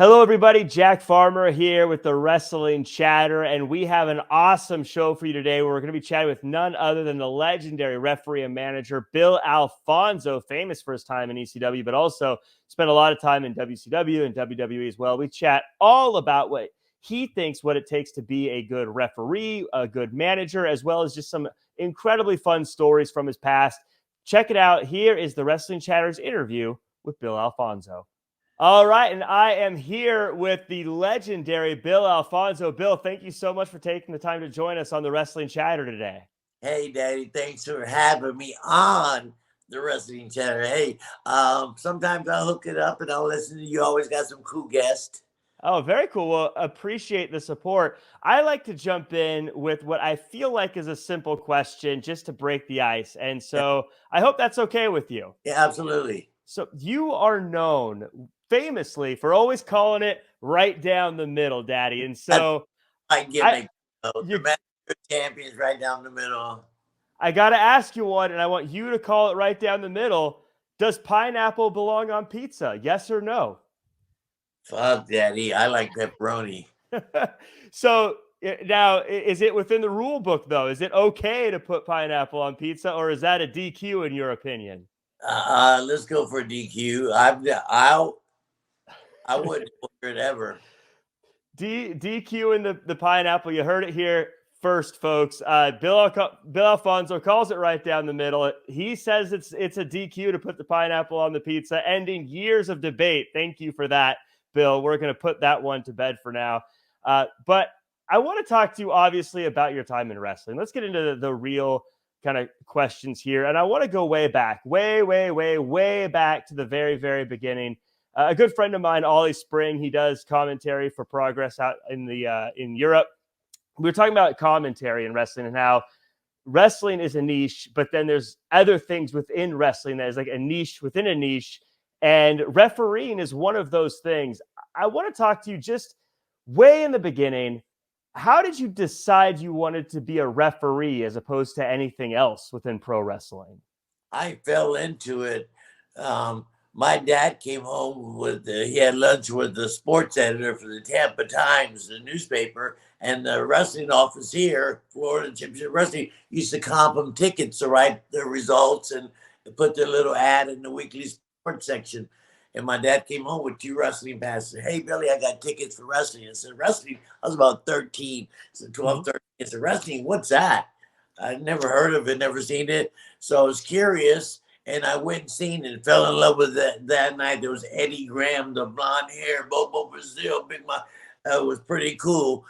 Hello, everybody. Jack Farmer here with the Wrestling Chatter, and we have an awesome show for you today where we're going to be chatting with none other than the legendary referee and manager, Bill Alfonso, famous for his time in ECW, but also spent a lot of time in WCW and WWE as well. We chat all about what he thinks what it takes to be a good referee, a good manager, as well as just some incredibly fun stories from his past. Check it out. Here is the Wrestling Chatter's interview with Bill Alfonso. All right, and I am here with the legendary Bill Alfonso. Bill, thank you so much for taking the time to join us on the Wrestling Chatter today. Hey, Daddy, thanks for having me on the Wrestling Chatter. Hey, sometimes I'll hook it up and I'll listen to you. You always got some cool guests. Oh, very cool. Well, appreciate the support. I like to jump in with what I feel like is a simple question just to break the ice. And Yeah, so I hope that's okay with you. yeah, absolutely. So you are known famously for always calling it right down the middle, Daddy. And That's so my I gimmick. The you Master Champions right down the middle. I got to ask you one, and I want you to call it right down the middle. Does pineapple belong on pizza? Yes or no? Fuck, Daddy. I like pepperoni. So now, is it within the rule book, though? Is it okay to put pineapple on pizza, or is that a DQ in your opinion? Let's go for DQ. I wouldn't order it ever. DQ in the pineapple. You heard it here first, folks. Bill Alfonso calls it right down the middle. He says it's a DQ to put the pineapple on the pizza, ending years of debate. Thank you for that, Bill. We're going to put that one to bed for now. But I want to talk to you, obviously, about your time in wrestling. Let's get into the real kind of questions here. And I want to go way back, way back to the very, very beginning. A good friend of mine, Ollie Spring, he does commentary for Progress out in Europe. We were talking about commentary in wrestling and how wrestling is a niche, but then there's other things within wrestling that is like a niche within a niche. And refereeing is one of those things. I want to talk to you just way in the beginning. How did you decide you wanted to be a referee as opposed to anything else within pro wrestling? I fell into it. My dad came home he had lunch with the sports editor for the Tampa Times, the newspaper, and the wrestling office here, Florida Championship Wrestling, used to comp them tickets to write the results and put their little ad in the weekly sports section. And my dad came home with 2 wrestling passes. Hey, Billy, I got tickets for wrestling. I said, wrestling? I was about 13. I said, 12, 13. I said, wrestling, what's that? I'd never heard of it, never seen it. So I was curious, and I went and seen it and fell in love with it that night. There was Eddie Graham, the blonde hair, Bobo Brazil, Big Mouth. It was pretty cool.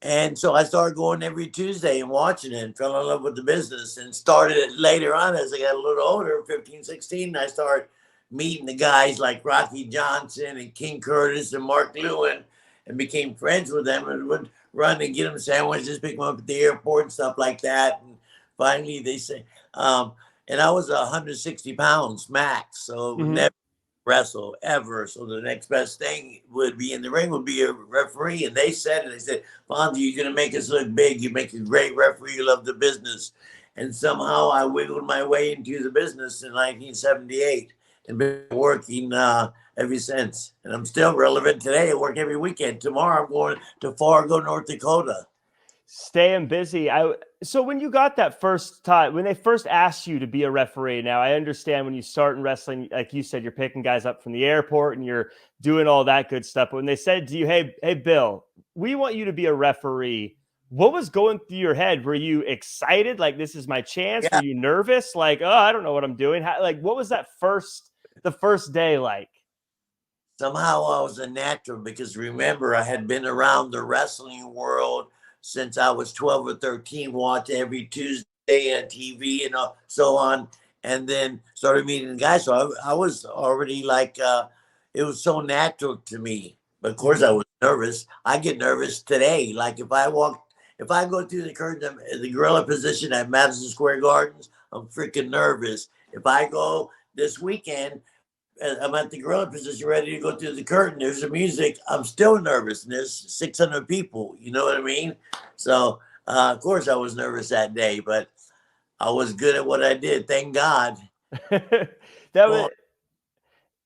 And so I started going every Tuesday and watching it and fell in love with the business and started it later on as I got a little older, 15, 16. I started meeting the guys like Rocky Johnson and King Curtis and Mark Lewin and became friends with them and would run and get them sandwiches, pick them up at the airport and stuff like that. And finally they say, and I was 160 pounds max, so Mm-hmm. never wrestle ever. So the next best thing would be in the ring would be a referee. And they said it. They said, Fonzie, you're gonna make us look big. You make a great referee. You love the business. And somehow I wiggled my way into the business in 1978 and been working ever since. And I'm still relevant today. I work every weekend. Tomorrow I'm going to Fargo, North Dakota. Staying busy. So when you got that first time, when they first asked you to be a referee, now I understand when you start in wrestling, like you said, you're picking guys up from the airport and you're doing all that good stuff. But when they said to you, hey, Bill, we want you to be a referee, what was going through your head? Were you excited? Like, this is my chance? Were Yeah. you nervous? Like, oh, I don't know what I'm doing. Like, what was the first day like? Somehow I was a natural because remember, I had been around the wrestling world since I was 12 or 13, watch every Tuesday on TV and so on. And then started meeting the guys. So I was already like, it was so natural to me. But of course, Mhm. I was nervous. I get nervous today. Like if I go through the curtain, the gorilla position at Madison Square Gardens, I'm freaking nervous. If I go this weekend, I'm at the gorilla position, ready to go through the curtain. There's the music. I'm still nervous, and there's 600 people. You know what I mean? So, of course, I was nervous that day, but I was good at what I did. Thank God. that was Well,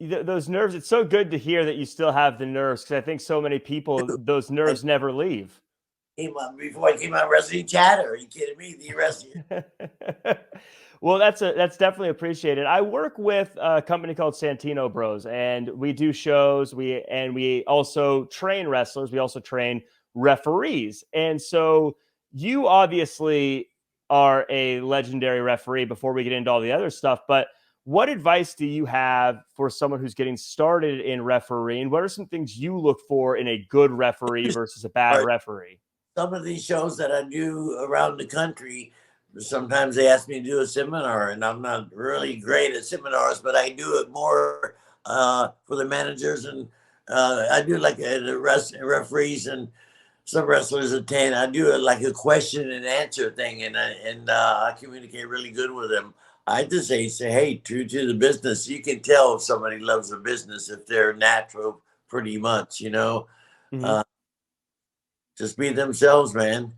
those nerves. It's so good to hear that you still have the nerves, because I think so many people, those nerves never leave. Before I came on Wrestling Chatter. Are you kidding me? The wrestling. Well, that's definitely appreciated. I work with a company called Santino Bros, and we do shows. We also train wrestlers. We also train referees. And so you obviously are a legendary referee before we get into all the other stuff. But what advice do you have for someone who's getting started in refereeing? What are some things you look for in a good referee versus a bad referee? Some of these shows that I do around the country, sometimes they ask me to do a seminar, and I'm not really great at seminars, but I do it more for the managers, and I do like the referees and some wrestlers attend. I do it like a question and answer thing, and I communicate really good with them. I just say, hey, true to the business. You can tell if somebody loves the business if they're natural, pretty much, you know. Mm-hmm. Just be themselves, man.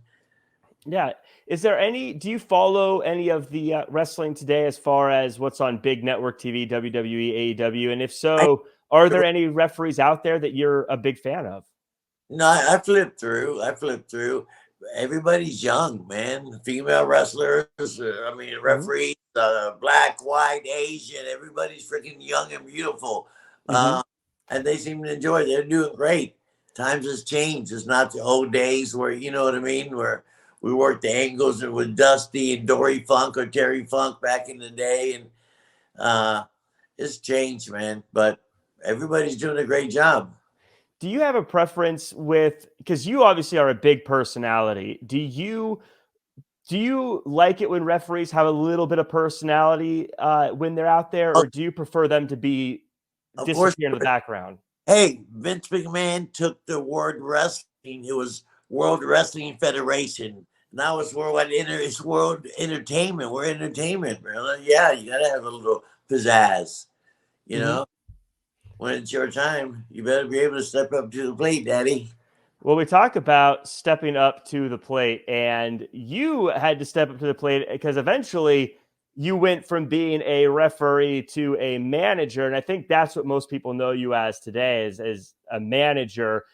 Yeah. Do you follow any of the wrestling today as far as what's on big network TV, WWE, AEW? And if so, are there any referees out there that you're a big fan of? No, I flipped through. Everybody's young, man. Female wrestlers, Mm-hmm. referees, black, white, Asian. Everybody's freaking young and beautiful. Mm-hmm. And they seem to enjoy it. They're doing great. Times has changed. It's not the old days where, you know what I mean, where we worked the angles and with Dusty and Dory Funk or Terry Funk back in the day. And it's changed, man. But everybody's doing a great job. Do you have a preference because you obviously are a big personality. Do you like it when referees have a little bit of personality when they're out there, or do you prefer them to be Of course. disappear in the background? Hey, Vince McMahon took the word wrestling. It was World Wrestling Federation. Now it's it's world entertainment. We're entertainment, brother. Yeah, you gotta have a little pizzazz. You Mm-hmm. know, when it's your time, you better be able to step up to the plate, Daddy. Well, we talk about stepping up to the plate, and you had to step up to the plate because eventually you went from being a referee to a manager. And I think that's what most people know you as today, as a manager.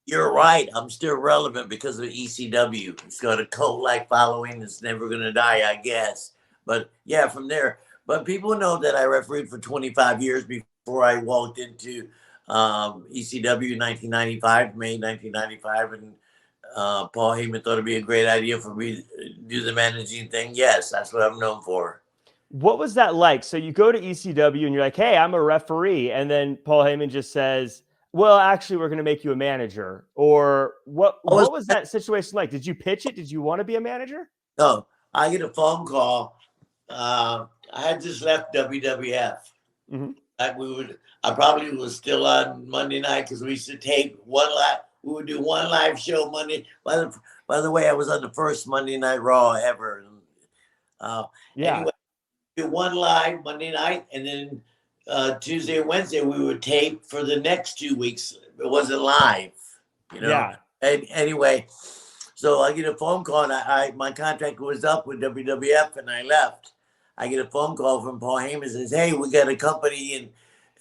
You're right. I'm still relevant because of ECW. It's got a cult-like following. It's never gonna die, I guess. But yeah, from there. But people know that I refereed for 25 years before I walked into ECW in 1995, May 1995, and Paul Heyman thought it'd be a great idea for me to do the managing thing. Yes, that's what I'm known for. What was that like? So you go to ECW and you're like, "Hey, I'm a referee," and then Paul Heyman just says, "Well, actually, we're going to make you a manager." Or what? I was What was that situation like? Did you pitch it? Did you want to be a manager? no, I get a phone call. I had just left WWF. Mm-hmm. I probably was still on Monday night because we used to tape one live. We would do one live show Monday. By the way, I was on the first Monday Night Raw ever. Yeah. Anyway, do one live Monday night, and then Tuesday and Wednesday we would tape for the next 2 weeks. It wasn't live, you know. Yeah. And anyway, so I get a phone call, and my contract was up with WWF, and I left. I get a phone call from Paul Heyman, says, "Hey, we got a company in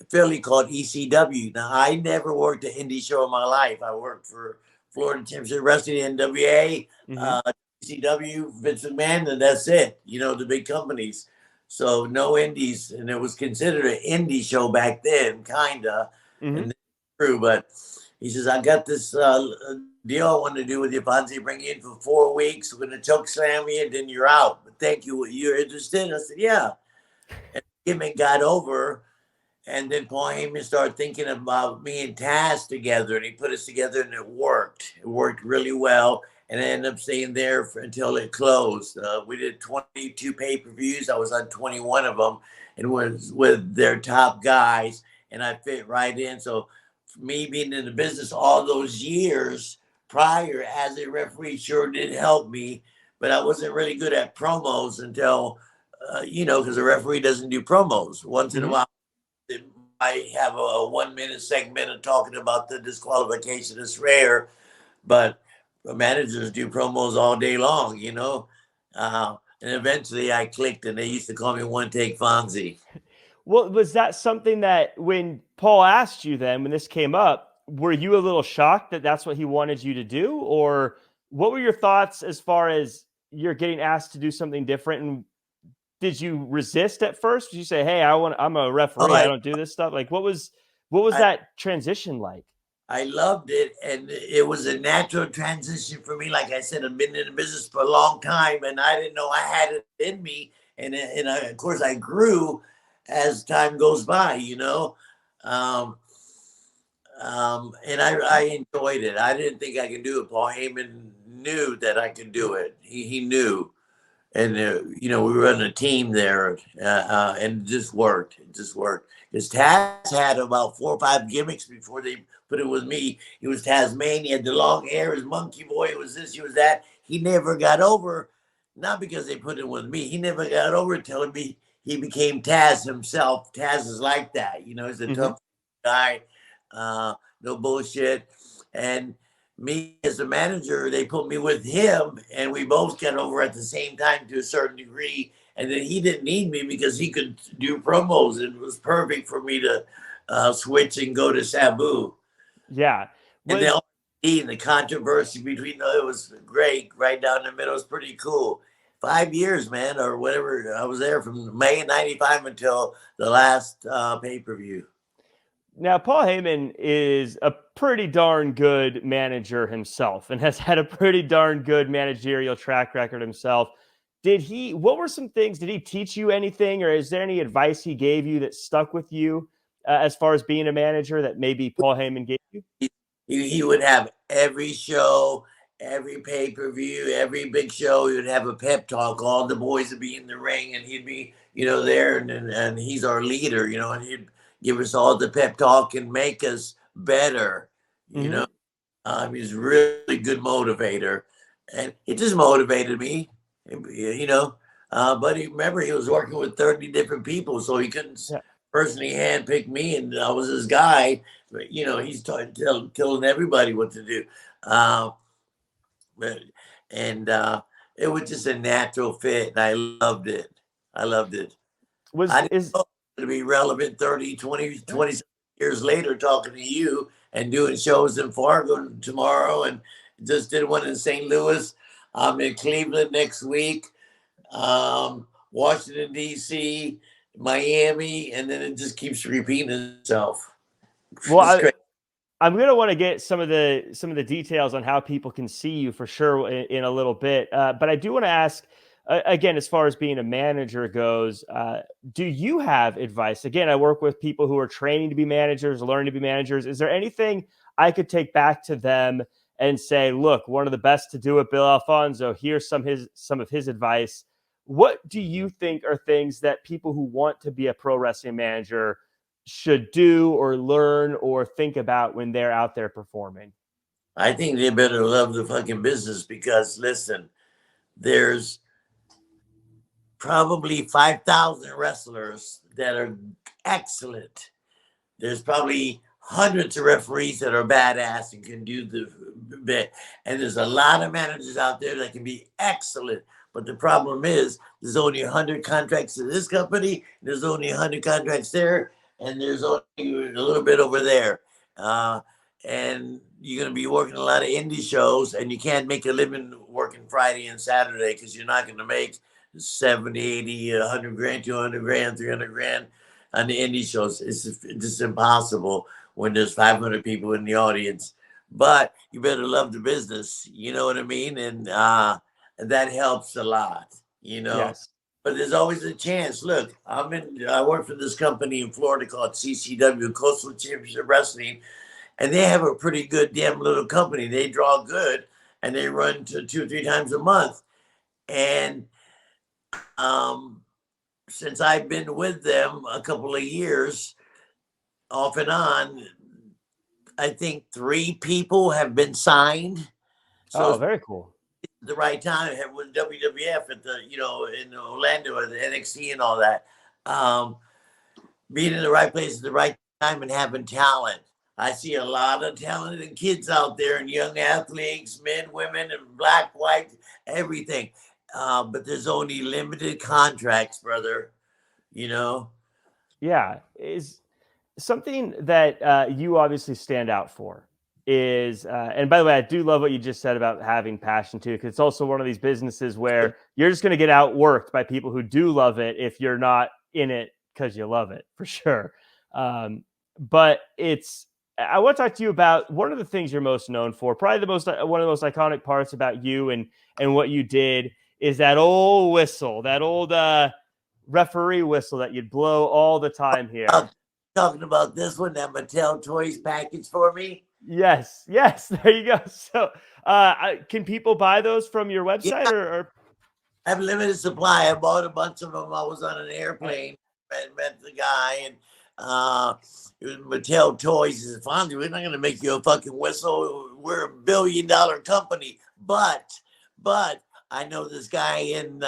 Philly called ECW." Now, I never worked an indie show in my life. I worked for Florida Championship Wrestling, NWA, Mm-hmm. ECW, Vince McMahon, and that's it. You know, the big companies. So no indies, and it was considered an indie show back then, kinda, Mm-hmm. and true. But he says, "I got this deal I want to do with you, Fonzie. Bring you in for 4 weeks. We're gonna choke slam you, and then you're out. But thank you. You're interested?" I said, "Yeah." And the gimmick got over. And then Paul Heyman started thinking about me and Taz together, and he put us together, and it worked. It worked really well, and I ended up staying there until it closed. We did 22 pay-per-views. I was on 21 of them, and was with their top guys, and I fit right in. So, for me being in the business all those years prior as a referee sure did help me, but I wasn't really good at promos until, because a referee doesn't do promos. Once in a Mm-hmm. while, I have a 1 minute segment of talking about the disqualification. It's rare, but managers do promos all day long, you know. And eventually I clicked, and they used to call me One Take Fonzie. Well, was that something that when Paul asked you then, when this came up, were you a little shocked that that's what he wanted you to do? Or what were your thoughts as far as you're getting asked to do something different? And did you resist at first? Did you say, "Hey, I'm a Oh, referee. I don't do this stuff." Like what was I, that transition like? I loved it, and it was a natural transition for me. Like I said, I've been in the business for a long time, and I didn't know I had it in me. Of course, I grew as time goes by. Um, and I enjoyed it. I didn't think I could do it. Paul Heyman knew that I could do it. He knew, and we were on a team there, and it just worked. It just worked. Because Taz had about 4 or 5 gimmicks before they put it with me. He was Tasmanian, he had the long hair, his monkey boy, it was this, he was that. He never got over, not because they put it with me. He never got over telling me he became Taz himself. Taz is like that, he's a Mhm. tough guy, no bullshit. And me as a manager, they put me with him, and we both got over at the same time to a certain degree. And then he didn't need me because he could do promos, and it was perfect for me to switch and go to Sabu. Yeah. And Was the controversy between it was great, right down the middle. It was pretty cool. 5 years, man, or whatever. I was there from May '95 until the last pay-per-view. Now, Paul Heyman is a pretty darn good manager himself and has had a pretty darn good managerial track record himself. What were some things, did he teach you anything, or is there any advice he gave you that stuck with you as far as being a manager that maybe Paul Heyman gave you? He would have every show, every pay-per-view, every big show. He would have a pep talk. All the boys would be in the ring, and he'd be, there, and he's our leader, and he'd give us all the pep talk and make us better. You Hmm. know, he's a really good motivator, and he just motivated me. But remember, he was working with 30 different people, so he couldn't Yeah. personally handpick me, and I was his guy. But, he's telling everybody what to do. Uh, but, and it was just a natural fit, and I loved it. I loved it. I Was didn't is know it would be relevant 30, 20, yeah. 20 years later talking to you and doing shows in Fargo tomorrow, and just did one in St. Louis. I'm in Cleveland next week, Washington, D.C., Miami, and then it just keeps repeating itself. Well, It's great. I'm gonna want to get some of the details on how people can see you for sure in a little bit. But I do want to ask again, as far as being a manager goes, do you have advice? Again, I work with people who are training to be managers, learning to be managers. Is there anything I could take back to them and say, look, one of the best to do it, Bill Alfonso. Here's some of his advice. What do you think are things that people who want to be a pro wrestling manager should do or learn or think about when they're out there performing? I think they better love the fucking business because, listen, there's probably 5,000 wrestlers that are excellent. There's probably hundreds of referees that are badass and can do the bit. And there's a lot of managers out there that can be excellent. But the problem is there's only 100 contracts in this company, there's only 100 contracts there, and there's only a little bit over there. And you're going to be working a lot of indie shows, and you can't make a living working Friday and Saturday because you're not going to make 70, 80, 100 grand, 200 grand, 300 grand on the indie shows. It's just impossible when there's 500 people in the audience. But you better love the business, you know what I mean? And that helps a lot, you know. Yes. But there's always a chance. Look, I work for this company in Florida called CCW, Coastal Championship Wrestling, and they have a pretty good damn little company. They draw good, and they run to 2 or 3 times a month. And um, since I've been with them a couple of years, off and on, I think 3 people have been signed. So Oh, it's very cool. the right time with WWF at the in Orlando at the NXT and all that. Um, Being in the right place at the right time and having talent. I see a lot of talented kids out there and young athletes, men, women, and black, white, everything. But there's only limited contracts, brother. You know, Yeah, is something that you obviously stand out for is, and by the way, I do love what you just said about having passion too, because it's also one of these businesses where you're just going to get outworked by people who do love it if you're not in it because you love it, for sure. But I want to talk to you about one of the things you're most known for, probably one of the most iconic parts about you and what you did is that old whistle, that old referee whistle that you'd blow all the time here. Talking about this one, that Mattel Toys package for me. Yes, there you go. So, can people buy those from your Yeah, website or? I have limited supply. I bought a bunch of them. I was on an airplane and met the guy, and it was Mattel Toys. He said, Fonzie, we're not going to make you a fucking whistle. We're $1 billion company. But I know this guy in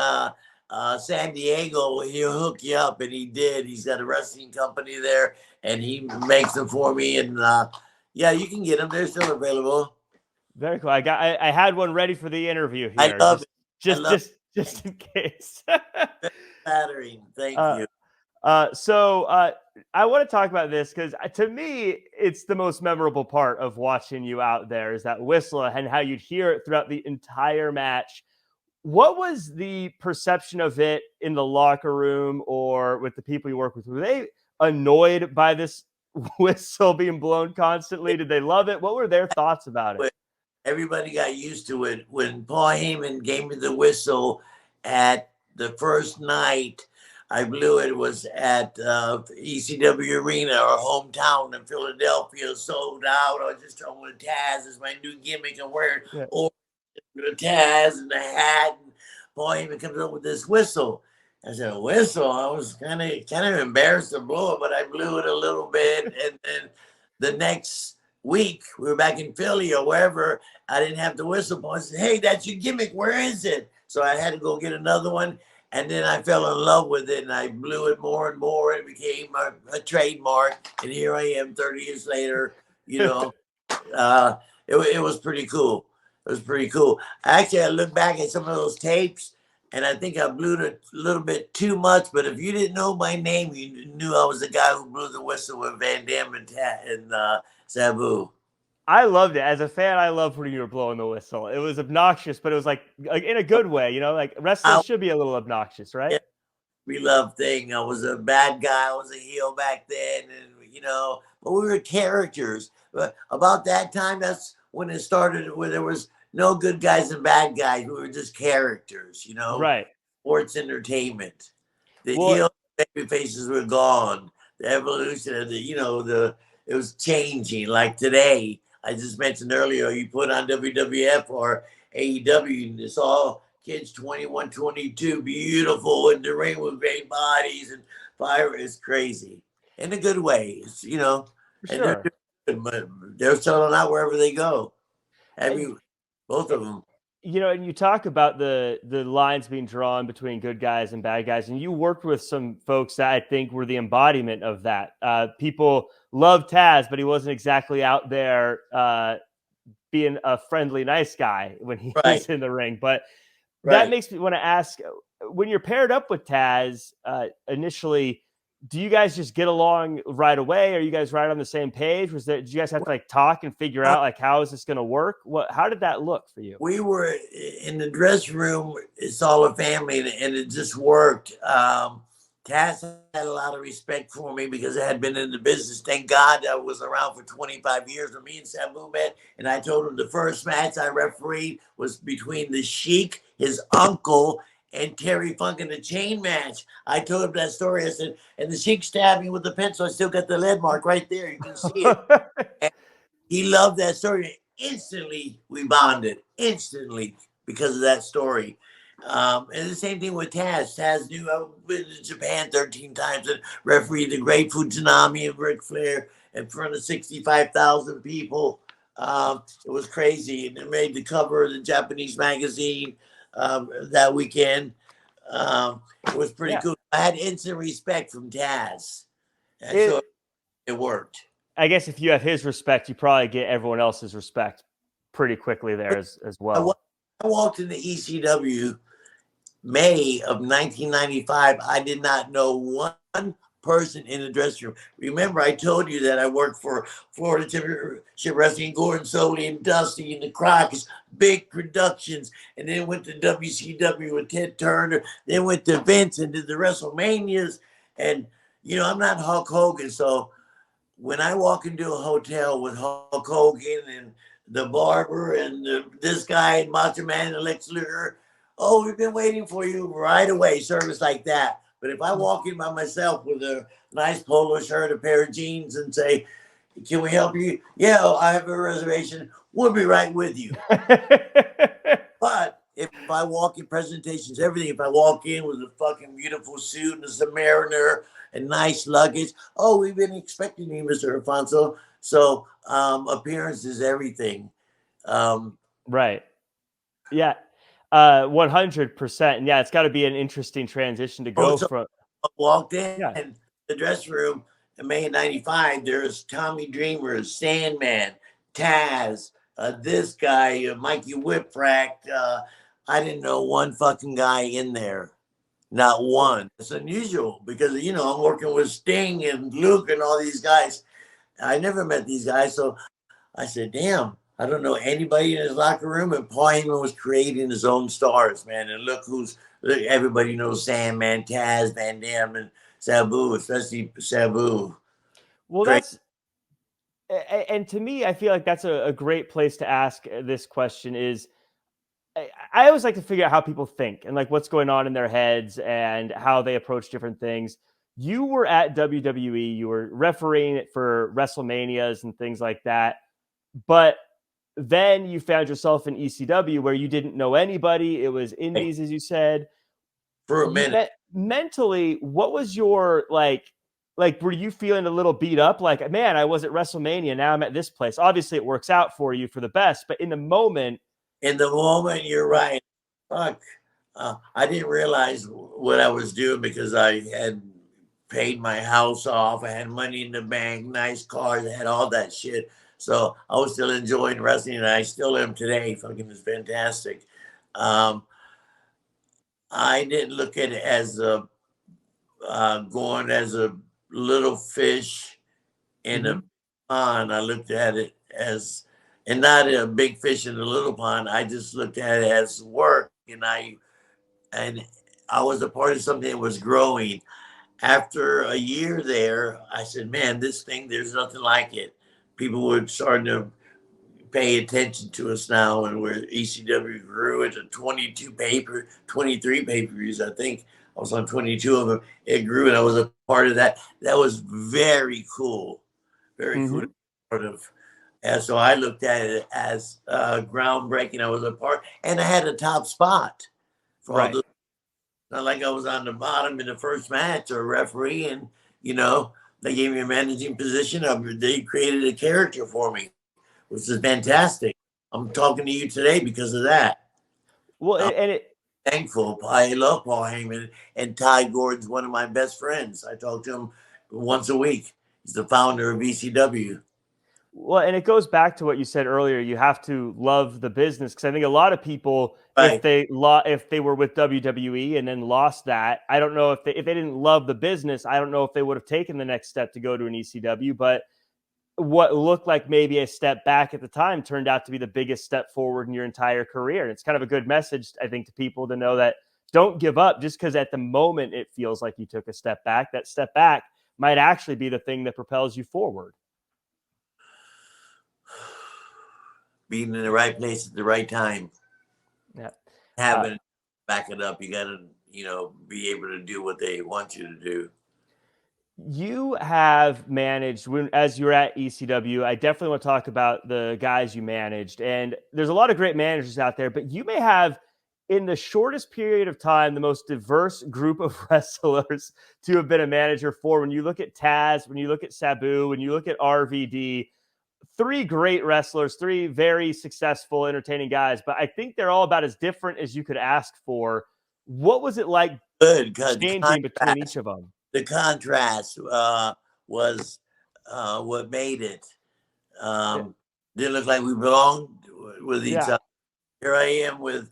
San Diego. He'll hook you up, and he did. He's got a wrestling company there, and he makes them for me. And yeah, you can get them. They're still available. Very cool. I had one ready for the interview I here. love it. I love Just in case. flattering. Thank you. So I want to talk about this because to me, it's the most memorable part of watching you out there is that whistle and how you'd hear it throughout the entire match. What was the perception of it in the locker room or with the people you work with? Were they annoyed by this whistle being blown constantly? Did they love it? What were their thoughts about it? Everybody got used to it. When Paul Heyman gave me the whistle at the first night I blew it was at ECW Arena, our hometown in Philadelphia, sold out. I was just talking with Taz as my new gimmick. I'm wearing the Taz and the hat. And Paul Heyman comes up with this whistle. I said, a whistle? I was kind of embarrassed to blow it, but I blew it a little bit. And then the next week, we were back in Philly or wherever. I didn't have the whistle. I said, hey, that's your gimmick. Where is it? So I had to go get another one. And then I fell in love with it, and I blew it more and more. It became a trademark. And here I am 30 years later. You know, it was pretty cool. It was pretty cool. Actually, I look back at some of those tapes, and I think I blew it a little bit too much. But if you didn't know my name, you knew I was the guy who blew the whistle with Van Dam and Sabu. I loved it. As a fan, I loved when you were blowing the whistle. It was obnoxious, but it was like in a good way, you know, like wrestling should be a little obnoxious, right? Yeah, we love thing. I was a bad guy. I was a heel back then, and you know, but we were characters. But about that time, that's when it started, where there was no good guys and bad guys. We were just characters, you know, Right. Sports entertainment. The Well, heel baby faces were gone. The evolution of it was changing. Like today, I just mentioned earlier, you put on WWF or AEW, and it's all kids 21, 22, beautiful in the ring with great bodies and fire. Is crazy in a good way. It's, you know, for and sure. they're selling out wherever they go. Both of them. You know, and you talk about the lines being drawn between good guys and bad guys, and you worked with some folks that I think were the embodiment of that. People loved Taz, but he wasn't exactly out there being a friendly, nice guy when he was in the ring. But that makes me want to ask: when you're paired up with Taz initially, do you guys just get along right away? Are you guys right on the same page? Did you guys have to like talk and figure out like how is this going to work? How did that look for you? We were in the dressing room. It's all a family, and it just worked. Taz had a lot of respect for me because I had been in the business. Thank God I was around for 25 years when me and Sabu met. And I told him the first match I refereed was between the Sheik, his uncle, and Terry Funk in the chain match. I told him that story. I said, and the Sheik stabbed me with a pencil. I still got the lead mark right there. You can see it. And he loved that story. Instantly, we bonded. Instantly, because of that story. And the same thing with Taz. Taz knew I've been to Japan 13 times and refereed the Great Fujinami and Ric Flair in front of 65,000 people. It was crazy. And it made the cover of the Japanese magazine that weekend. It was pretty cool. I had instant respect from Taz. And so it worked. I guess if you have his respect, you probably get everyone else's respect pretty quickly there as well. I walked into ECW May of 1995. I did not know one person in the dressing room. Remember, I told you that I worked for Florida Championship Wrestling, Gordon Soley and Dusty and the Crockett's, big productions, and then went to WCW with Ted Turner, then went to Vince and did the WrestleManias. And, you know, I'm not Hulk Hogan, so when I walk into a hotel with Hulk Hogan and the barber and this guy and Macho Man and Lex Luger, oh, we've been waiting for you right away, service like that. But if I walk in by myself with a nice polo shirt, a pair of jeans, and say, can we help you? Yeah, I have a reservation. We'll be right with you. But if I walk in presentations, everything, if I walk in with a fucking beautiful suit and a Submariner and nice luggage, oh, we've been expecting you, Mr. Alfonso. So appearance is everything. Right. Yeah. 100%. And yeah, it's got to be an interesting transition to go So from. I walked in Yeah. the dressing room in May of '95. There's Tommy Dreamer, Sandman, Taz, this guy, Mikey Whipwreck. I didn't know one fucking guy in there. Not one. It's unusual because, you know, I'm working with Sting and Luke and all these guys. I never met these guys. So I said, damn, I don't know anybody in his locker room. And Paul Heyman was creating his own stars, man. And look, everybody knows Sandman, Taz, Van Dam, and Sabu, especially Sabu. Well, Great. and to me, I feel like that's a great place to ask this question is, I always like to figure out how people think and like what's going on in their heads and how they approach different things. You were at WWE, you were refereeing it for WrestleManias and things like that. But then you found yourself in ECW where you didn't know anybody. It was indies, as you said. For a minute. Mentally, what was your like, were you feeling a little beat up? Like, man, I was at WrestleMania. Now I'm at this place. Obviously, it works out for you for the best. But in the moment, You're right. Fuck. I didn't realize what I was doing because I had paid my house off. I had money in the bank, nice cars, I had all that shit. So I was still enjoying wrestling, and I still am today. Fucking is fantastic. I didn't look at it as going as a little fish in a pond. I looked at it as, and not a big fish in a little pond. I just looked at it as work, and I was a part of something that was growing. After a year there, I said, "Man, this thing, there's nothing like it." People were starting to pay attention to us now, and where ECW grew into 23 pay-per-views. I think I was on 22 of them. It grew, and I was a part of that. That was very cool, very cool part of. And so I looked at it as groundbreaking. I was a part, and I had a top spot for all the. Not like I was on the bottom in the first match or referee, and you know they gave me a managing position. They created a character for me, which is fantastic. I'm talking to you today because of that. Well, I'm thankful. I love Paul Heyman, and Ty Gordon's one of my best friends. I talk to him once a week. He's the founder of ECW. Well, and it goes back to what you said earlier. You have to love the business because I think a lot of people, Right. if they were with WWE and then lost that, I don't know if they didn't love the business. I don't know if they would have taken the next step to go to an ECW. But what looked like maybe a step back at the time turned out to be the biggest step forward in your entire career. And it's kind of a good message, I think, to people to know that don't give up just because at the moment it feels like you took a step back. That step back might actually be the thing that propels you forward. Being in the right place at the right time. Yeah. Having back it up. You got to, be able to do what they want you to do. You have managed as you're at ECW. I definitely want to talk about the guys you managed, and there's a lot of great managers out there, but you may have in the shortest period of time the most diverse group of wrestlers to have been a manager for. When you look at Taz, when you look at Sabu, when you look at RVD, three great wrestlers, three very successful, entertaining guys, but I think they're all about as different as you could ask for. What was it like changing between each of them? The contrast was what made it. Didn't look like we belonged with each other. Here I am with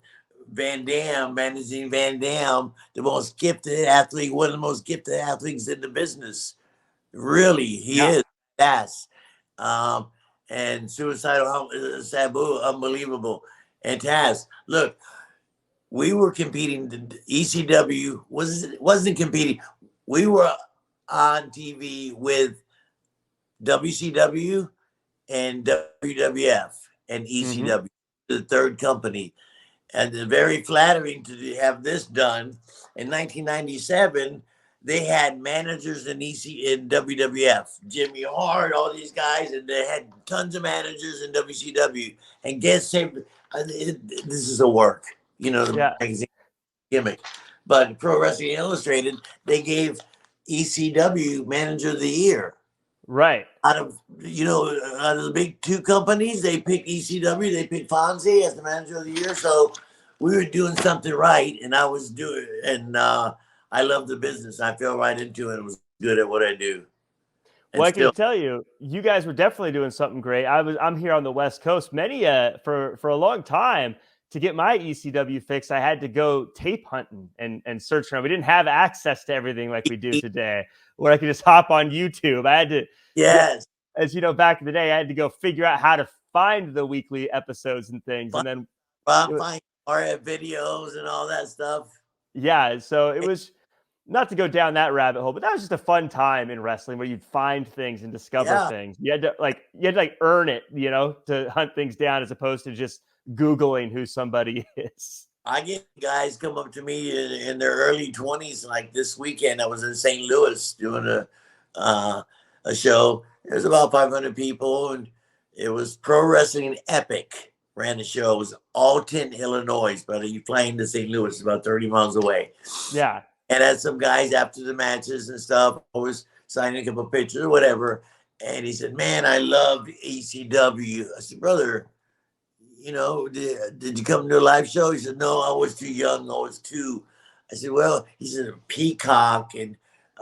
Van Dam, managing Van Dam, the most gifted athlete, one of the most gifted athletes in the business. Really, he is. Yes. And Suicidal Sabu, unbelievable. And Taz, look, we were competing. The ECW wasn't competing. We were on TV with WCW and WWF and ECW, the third company. And it's very flattering to have this done. In 1997, they had managers in WWF, Jimmy Hart, all these guys, and they had tons of managers in WCW. And guess this is a work, the magazine gimmick. But Pro Wrestling Illustrated, they gave ECW Manager of the Year. Right. Out of the big two companies, they picked ECW, they picked Fonzie as the Manager of the Year. So we were doing something right, and I love the business. I fell right into it and was good at what I do. Well, I can tell you, you guys were definitely doing something great. I'm here on the West Coast. Many for a long time, to get my ECW fix, I had to go tape hunting and search around. We didn't have access to everything like we do today, where I could just hop on YouTube. I had to, as you know, back in the day, I had to go figure out how to find the weekly episodes and things, and then find RF videos and all that stuff. Yeah, so it was, not to go down that rabbit hole, but that was just a fun time in wrestling where you'd find things and discover things. You had to earn it, to hunt things down as opposed to just Googling who somebody is. I get guys come up to me in their early 20s. Like this weekend, I was in St. Louis doing a show. There's about 500 people, and it was Pro Wrestling Epic ran the show. It was Alton, Illinois, but you flying to St. Louis, about 30 miles away. Yeah. And had some guys after the matches and stuff. I was signing a couple pictures or whatever. And he said, "Man, I love ECW." I said, "Brother, did you come to a live show?" He said, "No, I was too young. I was two." I said, "Well," he said, "Peacock and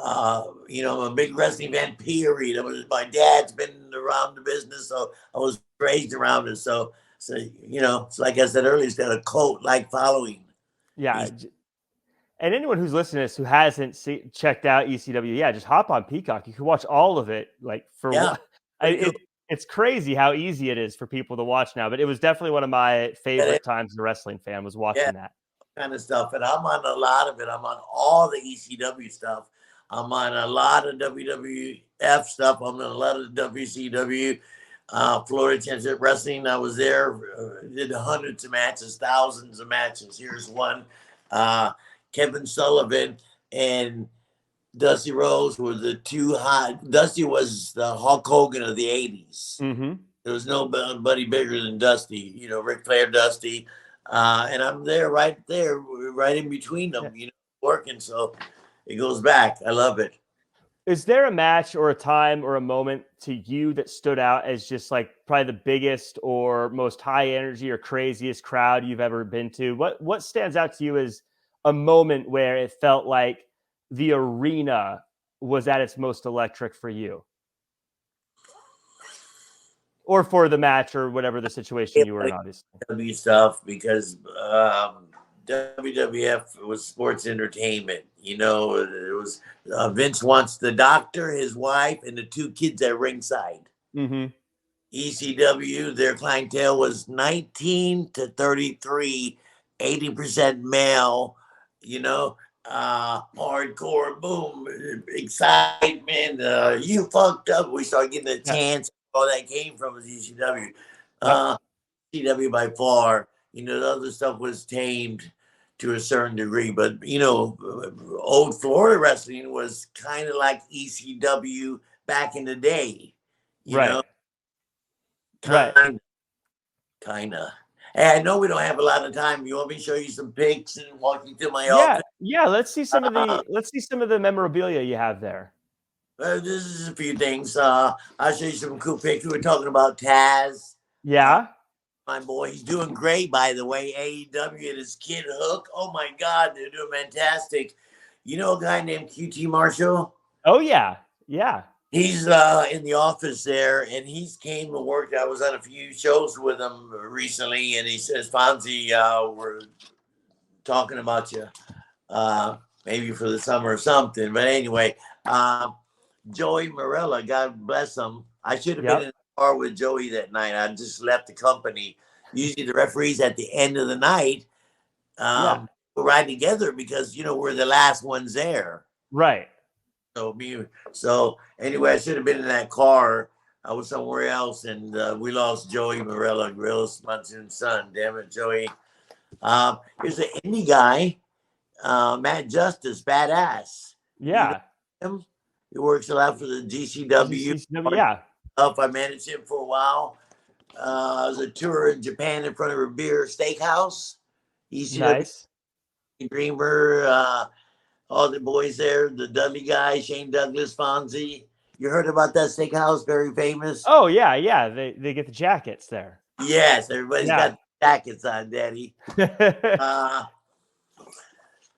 I'm a big wrestling fan, period. My dad's been around the business, so I was raised around it. So like I said earlier, it's got a cult-like following." Yeah. And anyone who's listening to this who hasn't checked out ECW, just hop on Peacock. You can watch all of it. It's crazy how easy it is for people to watch now. But it was definitely one of my favorite times as a wrestling fan was watching that kind of stuff. And I'm on a lot of it. I'm on all the ECW stuff. I'm on a lot of WWF stuff. I'm on a lot of WCW, Florida Championship Wrestling. I was there, did hundreds of matches, thousands of matches. Here's one. Kevin Sullivan and Dusty Rhodes were the two hot. Dusty was the Hulk Hogan of the 80s. Mm-hmm. There was nobody bigger than Dusty, Ric Flair, Dusty. And I'm right in between them, working. So it goes back. I love it. Is there a match or a time or a moment to you that stood out as just like probably the biggest or most high energy or craziest crowd you've ever been to? What stands out to you as a moment where it felt like the arena was at its most electric for you? Or for the match or whatever the situation you were in, obviously. Stuff because WWF was sports entertainment. It was Vince wants the doctor, his wife, and the two kids at ringside. Mm-hmm. ECW, their clientele was 19 to 33, 80% male, hardcore, boom, excitement. You fucked up. We started getting a chance. All that came from was ECW. ECW by far. The other stuff was tamed to a certain degree, but old Florida wrestling was kind of like ECW back in the day. Kind of. Hey, I know we don't have a lot of time. You want me to show you some pics and walk you through my office? Yeah. Let's see some of the memorabilia you have there. This is a few things. I'll show you some cool pictures. We're talking about Taz. Yeah. My boy, he's doing great, by the way. AEW and his kid Hook. Oh my God, they're doing fantastic. You know a guy named QT Marshall? Oh yeah. Yeah. He's in the office there, and he's came to work. I was on a few shows with him recently, and he says, "Fonzie, we're talking about you, maybe for the summer or something. But anyway, Joey Morella, God bless him. I should have been in Yep. the car with Joey that night. I just left the company. Usually the referees at the end of the night Yeah. will ride together because, we're the last ones there. Right. So anyway, I should have been in that car. I was somewhere else, and we lost Joey Morella, Grills Munson son. Damn it, Joey. Here's an indie guy, Matt Justice, badass. You know Yeah. him? He works a lot for the GCW. Yeah. I managed him for a while. It was a tour in Japan in front of a beer steakhouse. ECW Nice. Dreamer, all the boys there, the Dudley guy, Shane Douglas, Fonzie. You heard about that steakhouse? Very famous. Oh yeah, yeah. They get the jackets there. Yes, everybody's Yeah. got jackets on, Daddy.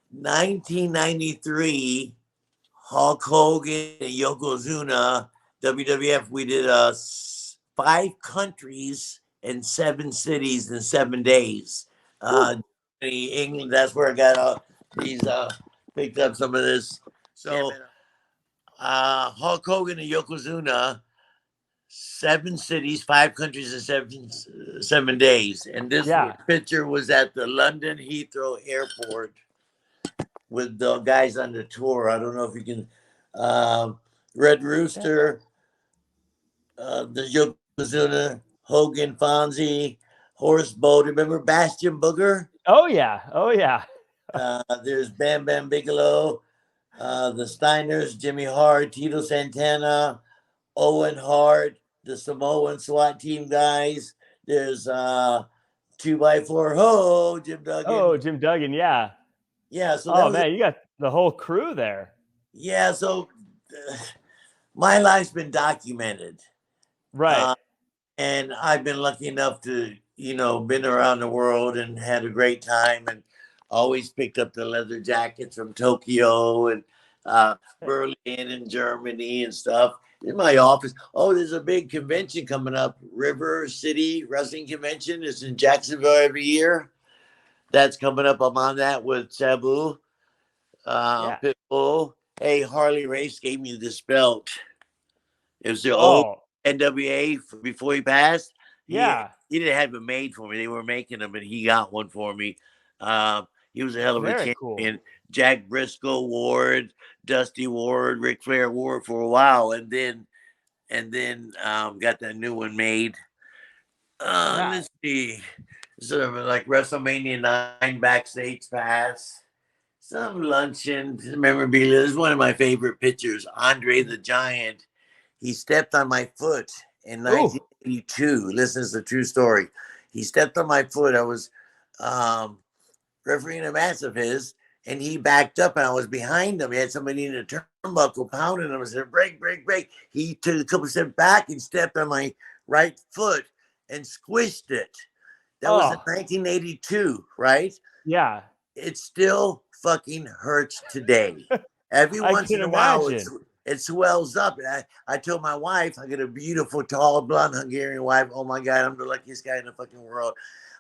1993, Hulk Hogan and Yokozuna, WWF. We did 5 countries and 7 cities in 7 days. England, that's where I got these. Picked up some of this. So, Hulk Hogan and Yokozuna, 7 cities, 5 countries in 7 days. And this picture was at the London Heathrow Airport with the guys on the tour. I don't know if you can. Red Rooster, the Yokozuna, Hogan, Fonzie, Horace Bode. Remember Bastion Booger? Oh yeah. Oh yeah. There's Bam Bam Bigelow, the Steiners, Jimmy Hart, Tito Santana, Owen Hart, the Samoan SWAT team guys. There's 2x4 Ho, Jim Duggan. Oh, Jim Duggan, yeah. Yeah. So man, you got the whole crew there. Yeah. So my life's been documented. Right. And I've been lucky enough to, been around the world and had a great time, and always picked up the leather jackets from Tokyo and Berlin and Germany and stuff. In my office, there's a big convention coming up. River City Wrestling Convention is in Jacksonville every year. That's coming up. I'm on that with Sabu, Pitbull. Hey, Harley Race gave me this belt. It was the old NWA before he passed. He didn't have it made for me. They were making them, and he got one for me. He was a hell of a champion. Cool. Jack Briscoe Ward, Dusty Ward, Ric Flair Ward for a while, and then got that new one made. Let's see, sort of like WrestleMania 9 backstage pass, some luncheon memorabilia. This is one of my favorite pictures. Andre the Giant. He stepped on my foot in 1982. Listen, it's a true story. He stepped on my foot. I was refereeing a match of his, and he backed up, and I was behind him. He had somebody in a turnbuckle pounding him. I said, break, break, break. He took a couple steps back and stepped on my right foot and squished it. That was in 1982, right? Yeah. It still fucking hurts today. Every once in a while, it swells up. And I told my wife, I got a beautiful, tall, blonde Hungarian wife. Oh my God, I'm the luckiest guy in the fucking world.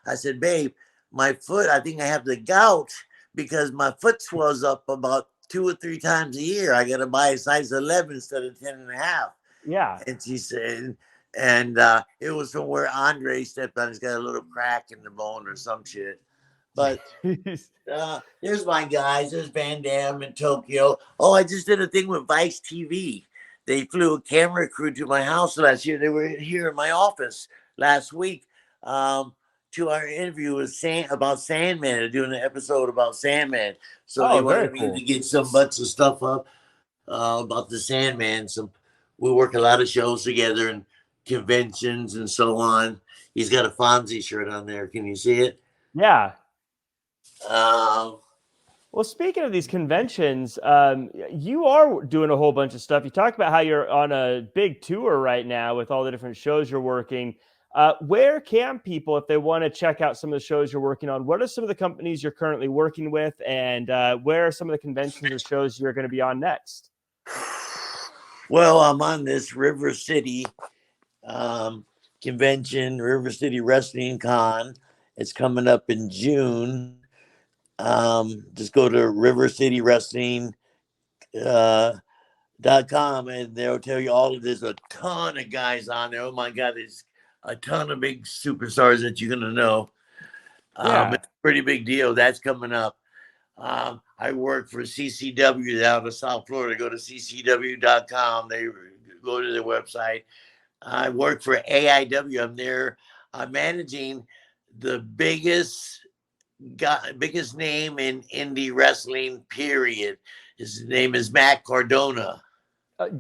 I said, babe, my foot, I think I have the gout because my foot swells up about 2 or 3 times a year. I got to buy a size 11 instead of 10 and a half. Yeah. And she said, and it was from where Andre stepped on. He's got a little crack in the bone or some shit. But there's my guys. There's Van Damme in Tokyo. Oh, I just did a thing with Vice TV. They flew a camera crew to my house last year. They were here in my office last week to our interview with about Sandman. They're doing an episode about Sandman. So they wanted me to get some bunch of stuff up about the Sandman. We work a lot of shows together and conventions and so on. He's got a Fonzie shirt on there. Can you see it? Yeah. Well, speaking of these conventions, you are doing a whole bunch of stuff. You talked about how you're on a big tour right now with all the different shows you're working. Where can people, if they want to check out some of the shows you're working on, what are some of the companies you're currently working with, and where are some of the conventions or shows you're going to be on next? Well, I'm on this River City convention, River City Wrestling Con. It's coming up in June. Just go to River City Wrestling. .com, and they'll tell you all of this. A ton of guys on there. Oh my God, there's a ton of big superstars that you're gonna know. Yeah. It's a pretty big deal. That's coming up. I work for CCW out of South Florida. Go to ccw.com. They go to their website. I work for AIW. I'm there. I'm managing the biggest name in indie wrestling. Period. His name is Matt Cardona.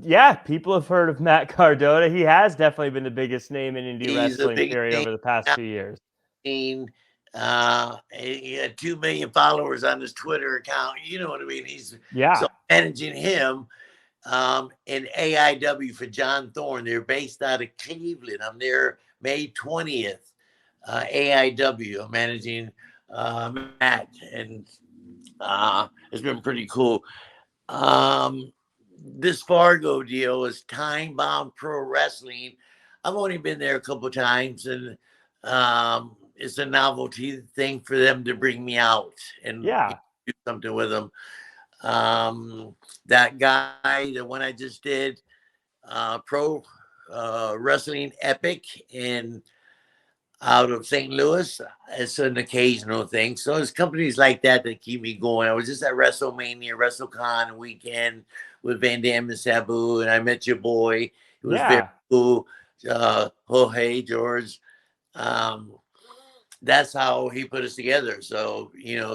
Yeah, people have heard of Matt Cardona. He has definitely been the biggest name in indie He's the wrestling biggest period name over the past 2 years. He had 2 million followers on his Twitter account. You know what I mean? So managing him in AIW for John Thorne. They're based out of Cleveland. I'm there May 20th. AIW. I'm managing Matt, and it's been pretty cool. This Fargo deal is Time Bomb Pro Wrestling. I've only been there a couple of times, and it's a novelty thing for them to bring me out and do something with them. That guy, the one I just did, Pro Wrestling Epic in out of St. Louis, it's an occasional thing. So it's companies like that that keep me going. I was just at WrestleMania, WrestleCon weekend with Van Dam and Sabu, and I met your boy. It was very cool. Jorge George. That's how he put us together. So,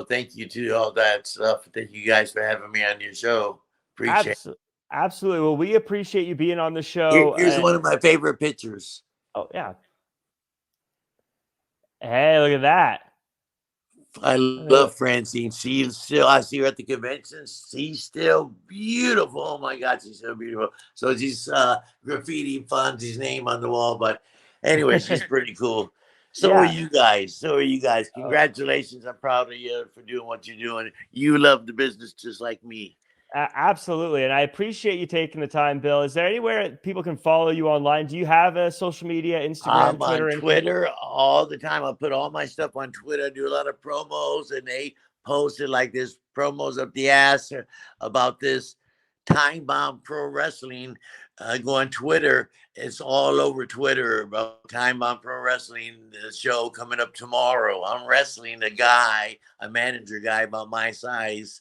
thank you to all that stuff. Thank you guys for having me on your show. Appreciate it. Absolutely. Well, we appreciate you being on the show. Here's one of my favorite pictures. Oh, yeah. Hey, look at that. I love Francine. I see her at the convention. She's still beautiful. Oh my God, she's so beautiful. So she's graffiti Fonzie's name on the wall. But anyway, she's pretty cool. So are you guys. Congratulations. I'm proud of you for doing what you're doing. You love the business just like me. Absolutely. And I appreciate you taking the time, Bill. Is there anywhere people can follow you online? Do you have a social media, Instagram, Twitter? On Twitter all the time. I put all my stuff on Twitter. I do a lot of promos, and they posted like this promos up the ass about this Time Bomb Pro Wrestling. Go on Twitter. It's all over Twitter about Time Bomb Pro Wrestling, the show coming up tomorrow. I'm wrestling a manager guy about my size,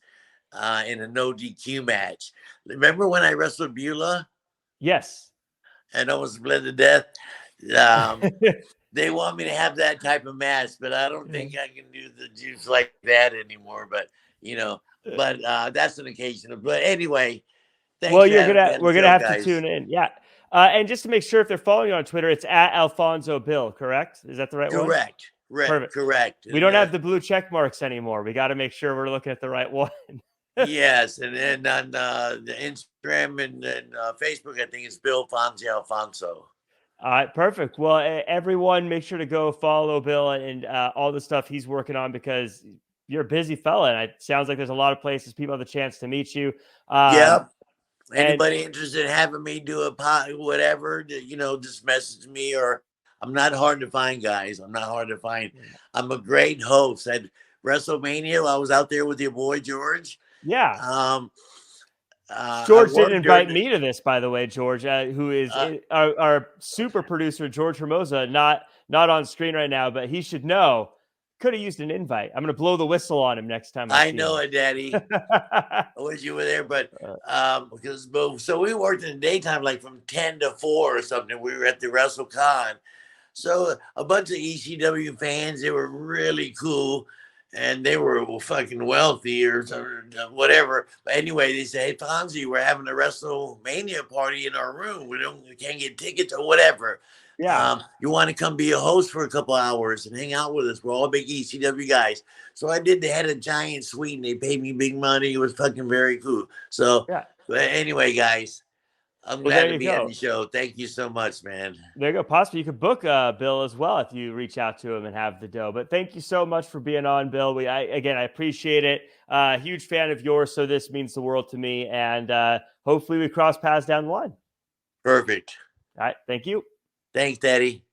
in a no DQ match. Remember when I wrestled Beulah? Yes. And almost bled to death. They want me to have that type of match, but I don't think I can do the juice like that anymore. But that's an occasion. But anyway, thanks. Well, we're gonna have to tune in. Yeah. And just to make sure, if they're following you on Twitter, it's at Alfonso Bill, correct? Is that the right one? Correct. Perfect. Correct. We don't have the blue check marks anymore. We got to make sure we're looking at the right one. Yes, and then on the Instagram and Facebook, I think it's Bill Fonzie Alfonso. All right, perfect. Well, everyone, make sure to go follow Bill and all the stuff he's working on, because you're a busy fella, and it sounds like there's a lot of places people have the chance to meet you. Yep. Anybody interested in having me do a whatever, just message me. Or I'm not hard to find, guys. I'm not hard to find. I'm a great host. At WrestleMania, I was out there with your boy George. Yeah. George didn't invite me to this, by the way, George, who is our super producer, George Hermosa, not on screen right now, but he should know. Could have used an invite. I'm going to blow the whistle on him next time. I know it, Daddy. I wish you were there, but so we worked in the daytime, like from 10 to 4 or something. We were at the WrestleCon. So a bunch of ECW fans, they were really cool. And they were fucking wealthy or whatever. But anyway, they say, "Hey, Fonzie, we're having a WrestleMania party in our room. We can't get tickets or whatever. Yeah. You want to come be a host for a couple hours and hang out with us? We're all big ECW guys." So I did. They had a giant suite and they paid me big money. It was fucking very cool. So, but anyway, guys, I'm glad to be on the show. Thank you so much, man. There you go. Possibly you could book Bill as well if you reach out to him and have the dough. But thank you so much for being on, Bill. I appreciate it. Huge fan of yours, so this means the world to me. And hopefully we cross paths down the line. Perfect. All right. Thank you. Thanks, Daddy.